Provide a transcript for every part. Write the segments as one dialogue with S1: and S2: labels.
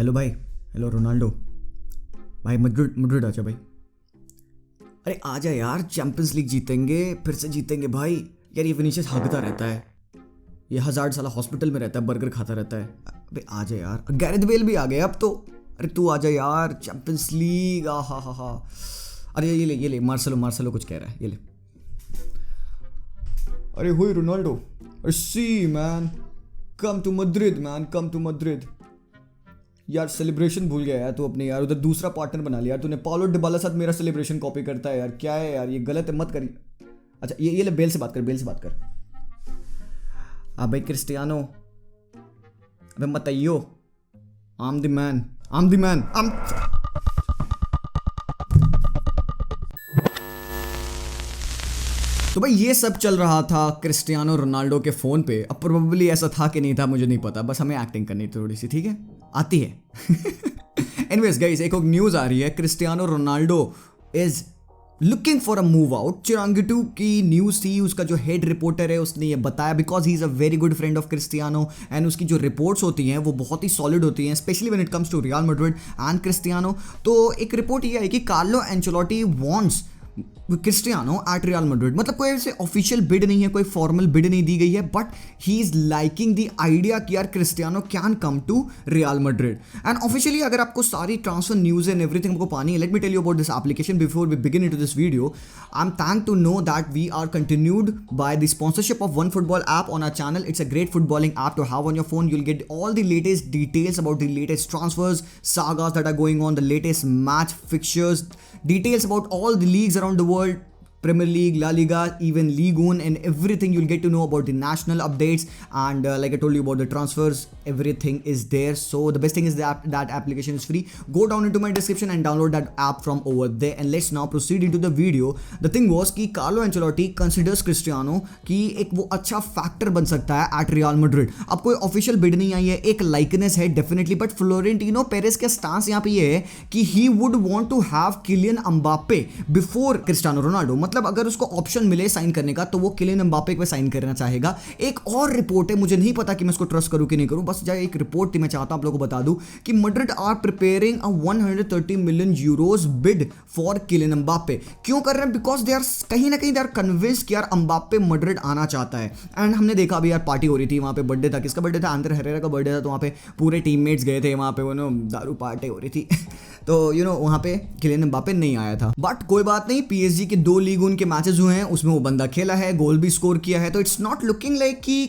S1: Hello भाई। Hello Ronaldo भाई। Madrid Madrid आजा भाई। अरे आजा यार, चैंपियंस लीग जीतेंगे, फिर से जीतेंगे भाई। यार ये विनीसियस हागता रहता है, ये हज़ार साल हॉस्पिटल में रहता है, बर्गर खाता रहता है। अबे आजा यार, गैरेथ बेल भी आ गया अब तो। अरे तू आजा यार, चैंपियंस लीग। हा। अरे ये ले मार्सेलो मार्सेलो कुछ कह रहा है, ये ले। अरे हुई रोनाल्डो, अरे सी man, come to Madrid man, come to Madrid. यार सेलिब्रेशन भूल गया यार तू अपने, यार उधर दूसरा पार्टनर बना लिया यार तूने। पाउलो डिबाला साथ मेरा सेलिब्रेशन कॉपी करता है यार, क्या है यार, ये गलत है, मत करी। अच्छा ये ले, बेल से बात कर, बेल से बात कर। भाई क्रिस्टियानो, अबे मत आइयो। आम द मैन, आम द मैन, आम। तो भाई ये सब चल रहा था क्रिस्टियानो रोनाल्डो के फ़ोन पे। अब प्रोबेबली ऐसा था कि नहीं था मुझे नहीं पता, बस हमें एक्टिंग करनी थी थोड़ी सी, ठीक है, आती है। एनीवेज गाइस, एक न्यूज़ आ रही है, Cristiano Ronaldo is looking for a move out. चिरांगिटू की न्यूज़ थी, उसका जो हेड रिपोर्टर है उसने ये बताया, because he is a very good friend of Cristiano and उसकी जो रिपोर्ट्स होती हैं वो बहुत ही सॉलिड होती हैं, specially when it comes to Real Madrid and Cristiano. तो एक रिपोर्ट ये आई कि Carlo Ancelotti wants Cristiano at Real Madrid. मतलब कोई ऐसे ऑफिशियल बिड नहीं है, कोई फॉर्मल बिड नहीं दी गई है, but he is liking the idea कि यार Cristiano can come to Real Madrid. And officially अगर आपको सारी ट्रांसफर न्यूज़ एंड एवरीथिंग आपको पानी है, let me tell you about this application before we begin into this video. I am thank to know that we are continued by the sponsorship of one football app on our channel. It's a great footballing app to have on your phone. You'll get all the latest details about the latest transfers, sagas that are going on, the latest match fixtures, details about all the leagues around the world, Premier League, La Liga, even Ligue 1 and everything. You'll get to know about the national updates and like I told you about the transfers, everything is there. So the best thing is that application is free. Go down into my description and download that app from over there. And let's now proceed into the video. The thing was कि Carlo Ancelotti considers Cristiano कि एक वो अच्छा factor बन सकता है eight Real Madrid. अब कोई ऑफिशियल बिड नहीं आई है, एक लाइकनेस है डेफिनेटली, बट फ्लोरेंटिनो पेरेस का स्टांस यहाँ पे ये है कि he would want to have Kylian Mbappe before Cristiano Ronaldo. मतलब अगर उसको ऑप्शन मिले साइन करने का तो वो किलियन एम्बापे पे साइन करना चाहेगा. एक और रिपोर्ट है, मुझे नहीं पता कि मैं इसको ट्रस्ट करूं कि नहीं करूं, बस जाए एक रिपोर्ट थी, मैं चाहता हूं आप लोगों को बता दूं कि Madrid are preparing a 130 million euros bid for Kylian Mbappe. क्यों कर रहे हैं? बिकॉज दे आर कहीं ना कहीं दे आर कन्विंस्ड कि यार एम्बापे मैड्रिड आना चाहता है. एंड हमने देखा अभी यार पार्टी हो रही थी वहां पे, बर्थडे था, किसका बर्थडे था? आंद्रे हेरेरा का बर्थडे था, तो वहां पे पूरे टीममेट्स गए थे वहां पे, वो दारू पार्टी हो रही थी. तो वहां पे किलियन एम्बापे नहीं आया था, बट कोई बात नहीं. पीएसजी के 2 लीग उनके मैचेस हुए हैं, उसमें वो बंदा खेला है, गोल भी स्कोर किया है, तो इट्स नॉट लुकिंग लाइक कि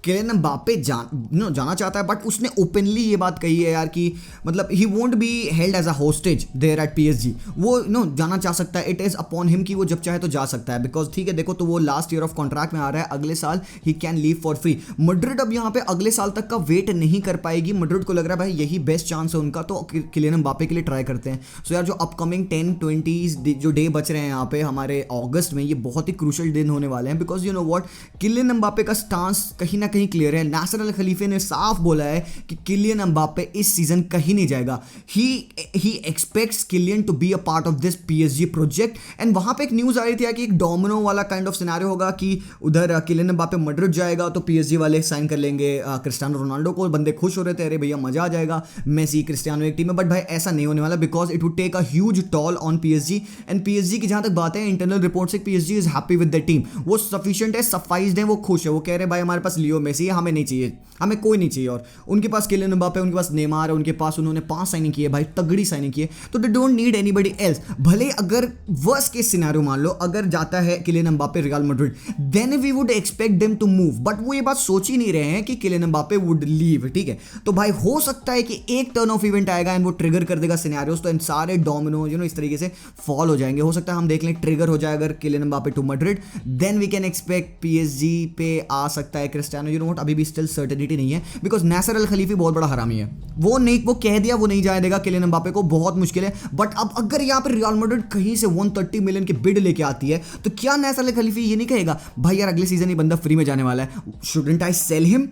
S1: किलियन एम्बापे जाना चाहता है. बट उसने ओपनली ये बात कही है यार कि मतलब he won't be held as a hostage there at PSG. वो जाना चाह सकता है, इट इज अपॉन हिम कि वो जब चाहे तो जा सकता है. बिकॉज ठीक है, देखो तो वो लास्ट ईयर ऑफ कॉन्ट्रैक्ट में आ रहा है, अगले साल he can leave for free. Madrid अब यहाँ पे अगले साल तक का वेट नहीं कर पाएगी. मैड्रिड को लग रहा है भाई यही बेस्ट चांस है उनका, तो किलियन एम्बापे के लिए ट्राई करते हैं. सो यार जो अपकमिंग 10-20 जो डे बच रहे हैं यहाँ पे हमारे अगस्त में, ये बहुत ही क्रूशल दिन होने वाले हैं. Because you know what, Kylian Mbappe का स्टांस कहीं ना कहीं क्लियर है. नासर अल खलीफे ने साफ बोला है कि किलियन एम्बापे इस सीजन कहीं नहीं जाएगा. He expects Kylian to be a part of this PSG project. And वहां पे एक न्यूज आ रही थी कि एक डोमिनो वाला काइंड ऑफ सिनेरियो होगा कि उधर किलियन एम्बापे मैड्रिड जाएगा तो पीएसजी वाले साइन कर लेंगे क्रिस्टियानो रोनाल्डो को. बंदे खुश हो रहे थे, अरे भैया मजा आ जाएगा, मेसी क्रिस्टियानो एक टीम में. बट भाई ऐसा नहीं होने वाला, because it would take a huge toll on PSG. And PSG की जहां तक बात है, इंटरनल रिपोर्ट से PSG is happy with the team. वो सफिशिएंट है, सफाइज्ड है, वो खुश है. वो कह रहे भाई हमारे पास लियो मेसी है, हमें नहीं चाहिए, हमें कोई नहीं चाहिए. और उनके पास किलियन एम्बापे, उनके पास नेमार है, उनके पास उन्होंने 5 साइनिंग किए भाई, तगड़ी साइनिंग किए. तो they don't need anybody else. भले अगर वर्स्ट केस सिनेरियो मान लो अगर जाता है Kylian Mbappe Real Madrid, then we would expect them to move. But वो ये बात सोच ही नहीं रहे हैं कि किलियन एम्बापे वुड लीव. ठीक है, तो भाई हो सकता है कि एक टर्न ऑफ इवेंट आएगा एंड वो ट्रिगर कर देगा सिनेरियोस, तो इन सारे डोमिनो इस तरीके से फॉल हो जाएंगे. हो सकता है हम देख लें ट्रिगर हो जाए अगर Kylian Mbappe to Madrid, then we can expect PSG पे आ सकता है क्रिस्टियानो. व्हाट, अभी भी स्टिल सर्टेनिटी नहीं है, बिकॉज नासर अल खलीफी बहुत बड़ा हरामी है. वो कह दिया वो नहीं जाए देगा किलियन एम्बापे को, बहुत मुश्किल है. बट अब अगर यहाँ पे रियल मैड्रिड कहीं से 130 मिलियन के बिड लेके आती है, तो क्या नासर अल खलीफी ये नहीं कहेगा भाई यार अगले सीजन ही बंदा फ्री में जाने वाला है, शुडंट आई सेल हिम?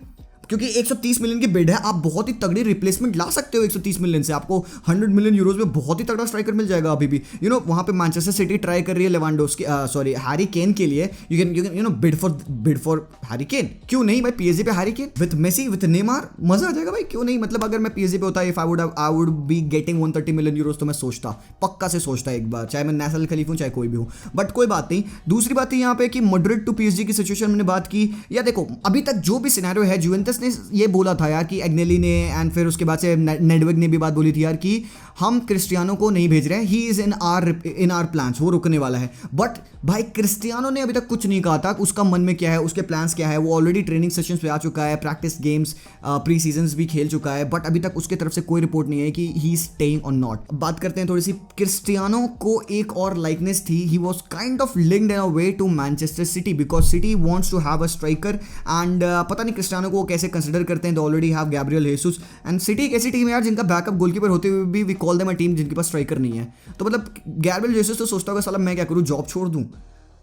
S1: क्योंकि 130 मिलियन की बिड है, आप बहुत ही तगड़ी रिप्लेसमेंट ला सकते हो 130 मिलियन से, आपको 100 मिलियन यूरोज में बहुत ही तगड़ा स्ट्राइकर मिल जाएगा अभी भी। वहां पे मैनचेस्टर सिटी ट्राई कर रही है लेवांडोव्स्की, सॉरी हैरी केन के लिए, you can bid for Harry Kane, क्यों नहीं भाई, पीएसजी पे Harry Kane with Messi with Neymar, मजा आ जाएगा भाई, क्यों नहीं। मतलब अगर मैं पीएसजी पे होता, if I would be getting 130 million euros, तो मैं सोचता, पक्का से सोचता एक बार, चाहे मैं नेशनल खलीफ हूं चाहे कोई भी हूं, बट कोई बात नहीं। दूसरी बात है यहाँ पे कि मैड्रिड टू पीएसजी की सिचुएशन मैंने बात की, या देखो अभी तक जो भी सिनेरियो है, जुवेंटस ने ये बोला था यार कि एग्नेली ने, एंड फिर उसके बाद से नेडवेग ने भी बात बोली थी यार कि हम क्रिस्टियानो को नहीं भेज रहे हैं, he is in are plans, वो रुकने वाला है। बट भाई क्रिस्टियानो ने अभी तक कुछ नहीं कहा था उसका मन में क्या है, उसके प्लान्स क्या है, वो ऑलरेडी ट्रेनिंग सेशंस पे आ चुका है, प्रैक्टिस गेम्स, प्री सीजन्स भी खेल चुका है, बट अभी तक उसके तरफ से कोई रिपोर्ट नहीं है कि ही इज स्टेइंग और नॉट। बात करते हैं थोड़ी सी, क्रिस्टियानो को एक और लाइकनेस थी, he was kind of linked in a way to Manchester City because City wants to have a striker, and पता नहीं क्रिस्टियानो को कैसे कंसिडर करते हैं, they already have Gabriel Jesus, and City एक ऐसी टीम है यार जिनका बैकअप गोलकीपर होते हुए भी we call them a team जिनके पास स्ट्राइकर नहीं है। तो मतलब गैब्रियल हेसुस तो सोचता होगा साला मैं क्या करूं, जॉब छोड़ दूं,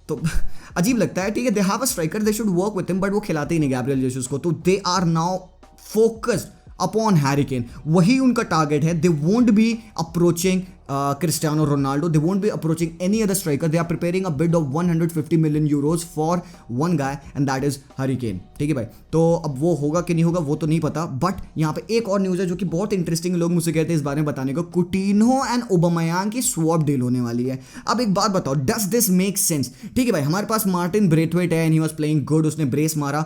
S1: तो अजीब लगता है। ठीक है, they have a striker, they should work with him, but वो खिलाते ही नहीं गैब्रियल जेसस को, तो they are now focused upon Harry Kane, वही उनका टारगेट है। They won't be approaching Cristiano Ronaldo, they won't be approaching any other striker, they are preparing a bid of 150 million euros for one guy and that is Harry Kane। ठीक है भाई, तो अब वो होगा कि नहीं होगा वो तो नहीं पता, बट यहाँ पे एक और न्यूज़ है जो कि बहुत इंटरेस्टिंग, लोग मुझसे कहते हैं इस बारे में बताने को, कुटिन्हो एंड ओबामेयांग की स्वैप डील होने वाली है। अब एक बात बताओ, डज दिस मेक सेंस? ठीक है भाई, हमारे पास मार्टिन ब्रेथवेट है and he was playing good, उसने ब्रेस मारा,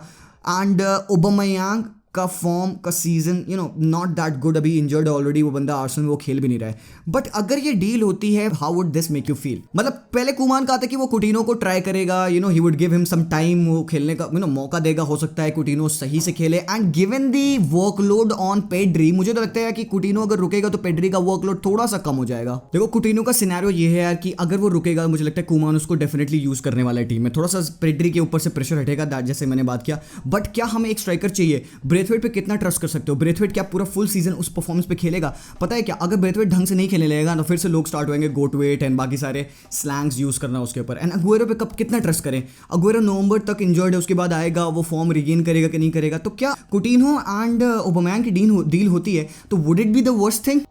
S1: एंड ओबामेयांग का फॉर्म का सीजन नॉट दैट गुड, अभी इंजर्ड ऑलरेडी वो बंदा, आर्सेनल में वो खेल भी नहीं रहा है। बट अगर ये डील होती है, how would this make you feel? मतलब पहले कुमान कहा था कि वो कुटिन्हो को ट्राई करेगा, he would give him some time, वो खेलने का मौका देगा, हो सकता है कुटिन्हो सही से खेले, and given the workload on Pedri, मुझे तो लगता है कि कुटिन्हो अगर रुकेगा तो पेड्री का वर्कलोड थोड़ा सा कम हो जाएगा। देखो कुटिन्हो का सिनेरियो ये है यार कि अगर वो रुकेगा, मुझे लगता है कुमान उसको डेफिनेटली यूज करने वाला है टीम में, थोड़ा सा पेड्री के ऊपर से प्रेशर हटेगा, दैट जैसे मैंने बात किया। बट क्या हमें एक स्ट्राइकर चाहिए? ब्रेथवेट पे कितना ट्रस्ट कर सकते हो? ब्रेथवेट क्या पूरा फुल सीजन उस परफॉर्मेंस पे खेलेगा? पता है क्या, अगर ब्रेथवेट ढंग से नहीं खेलने लगेगा तो फिर से लोग स्टार्ट होंगे गो टू इट एंड बाकी सारे स्लैंग्स यूज करना उसके ऊपर। एंड अगुएरो पे कब कितना ट्रस्ट करें? अगुएरो नवंबर तक इंजर्ड है, उसके बाद आएगा, वो फॉर्म रिगेन करेगा कि नहीं करेगा? तो क्या कुटिन्हो एंड ओबामेयांग की डील होती है तो would it be the worst thing?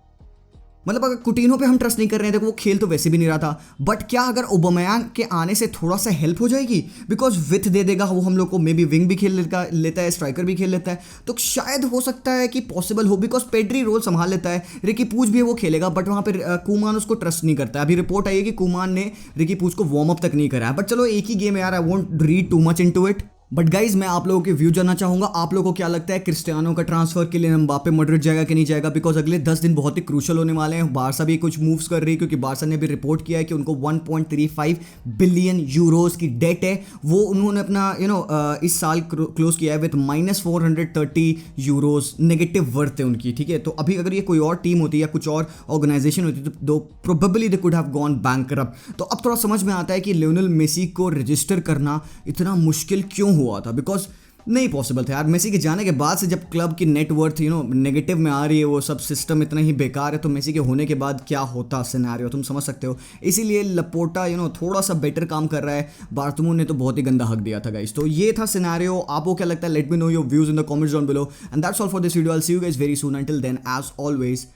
S1: मतलब अगर कुटिन्हो पे हम ट्रस्ट नहीं कर रहे हैं, देखो वो खेल तो वैसे भी नहीं रहा था, बट क्या अगर ओबामेयांग के आने से थोड़ा सा हेल्प हो जाएगी? बिकॉज विथ दे देगा वो हम लोग को, मे बी विंग भी खेल लेता है, स्ट्राइकर भी खेल लेता है, तो शायद हो सकता है कि पॉसिबल हो, बिकॉज पेड्री रोल संभाल लेता है, रिकी पूछ भी है वो खेलेगा, बट वहाँ पर कुमान उसको ट्रस्ट नहीं करता है। अभी रिपोर्ट आई है कि कुमान ने रिकी पूछ को वार्म अप तक नहीं करा है, बट चलो एक ही गेम है यार, I won't read too much into it. But guys मैं आप लोगों के व्यू जानना चाहूंगा, आप लोगों को क्या लगता है क्रिस्टियानो का ट्रांसफर के लिए एम्बापे मैड्रिड जाएगा कि नहीं जाएगा? बिकॉज अगले 10 दिन बहुत ही क्रूशल होने वाले हैं। बारसा भी कुछ मूव्स कर रही है, क्योंकि बारसा ने भी रिपोर्ट किया है कि उनको 1.35 बिलियन यूरोज की डेट है, वो उन्होंने अपना इस साल क्लोज किया है विद -430 यूरोज नेगेटिव वर्थ है उनकी। ठीक है, तो अभी अगर ये कोई और टीम होती या कुछ और ऑर्गेनाइजेशन होती तो probably they could have gone bankrupt. तो अब थोड़ा समझ में आता है कि लियोनेल मेसी को रजिस्टर करना इतना मुश्किल क्यों हुआ था, बिकॉज नहीं पॉसिबल था यार। मेसी के जाने के बाद से जब क्लब की नेटवर्थ नेगेटिव में आ रही है, वो सब सिस्टम इतना ही बेकार है, तो मेसी के होने के बाद क्या होता सिनेरियो तुम समझ सकते हो। इसीलिए लपोटा थोड़ा सा बेटर काम कर रहा है, बार्थमू ने तो बहुत ही गंदा हक दिया था गाइस। तो ये था सिनेरियो, आपको क्या लगता है? Let me know your views in the comments down below, and that's all for this video. I will see you guys very soon, until then as always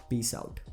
S1: peace out.